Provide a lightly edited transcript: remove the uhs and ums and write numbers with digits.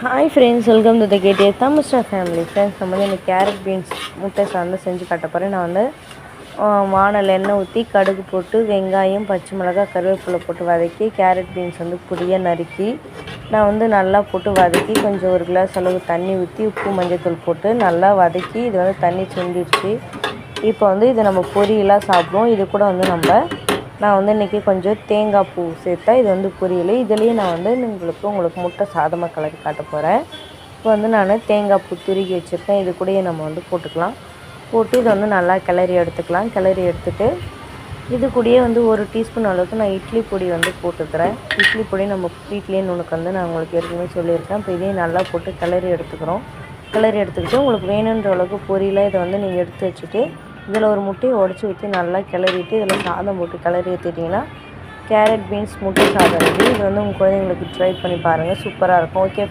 Hi friends, welcome to the KDA Tamilstar family. Friends, நம்ம வந்து இந்த கேரட் பீன்ஸ் முட்டை சார்ந்து செஞ்சு காட்ட போகிறேன். நான் வந்து வானல் எண்ணெய் ஊற்றி கடுகு போட்டு வெங்காயம், பச்சை மிளகாய், கருவேப்பிலை போட்டு வதக்கி கேரட் பீன்ஸ் வந்து பொடியாக நறுக்கி நான் வந்து நல்லா போட்டு வதக்கி கொஞ்சம் ஒரு கிளாஸ் அளவு தண்ணி ஊற்றி உப்பு மஞ்சத்தூள் போட்டு நல்லா வதக்கி இது வந்து தண்ணி சுண்டிடுச்சு. இப்போ வந்து இதை நம்ம பொரியலாக சாப்பிடுவோம். இது கூட வந்து நான் வந்து இன்றைக்கி கொஞ்சம் தேங்காய் பூ சேர்த்தா இது வந்து பொரியல். இதுலேயே நான் வந்து உங்களுக்கு முட்டை சாதமாக கலரி காட்ட போகிறேன். இப்போ வந்து நான் தேங்காய் பூ துருகி வச்சுருக்கேன். இது கூடயே நம்ம வந்து போட்டுக்கலாம். போட்டு இதை வந்து நல்லா கிளறி எடுத்துக்கலாம். கிளறி எடுத்துகிட்டு இது கூடயே வந்து 1 டீஸ்பூன் அளவுக்கு நான் இட்லி பொடி வந்து போட்டுக்கிறேன். இட்லி பொடி நம்ம வீட்லேயே உனக்கு வந்து நான் உங்களுக்கு ஏற்கனவே சொல்லியிருக்கேன். இப்போ இதையும் நல்லா போட்டு கிளறி எடுத்துக்கிறோம். கிளறி எடுத்துக்கிட்டு உங்களுக்கு வேணுன்ற அளவுக்கு பொரியலாக இதை வந்து நீங்கள் எடுத்து வச்சுட்டு இதில் ஒரு முட்டையை உடச்சி ஊற்றி நல்லா கிளறிட்டு இதில் சாதம் போட்டு கிளறி ஊற்றிட்டிங்கன்னா கேரட் பீன்ஸ் முட்டை சாதம் ரெடி. இது வந்து உங்கள் குழந்தைங்களுக்கு ட்ரை பண்ணி பாருங்கள், சூப்பராக இருக்கும். ஓகே.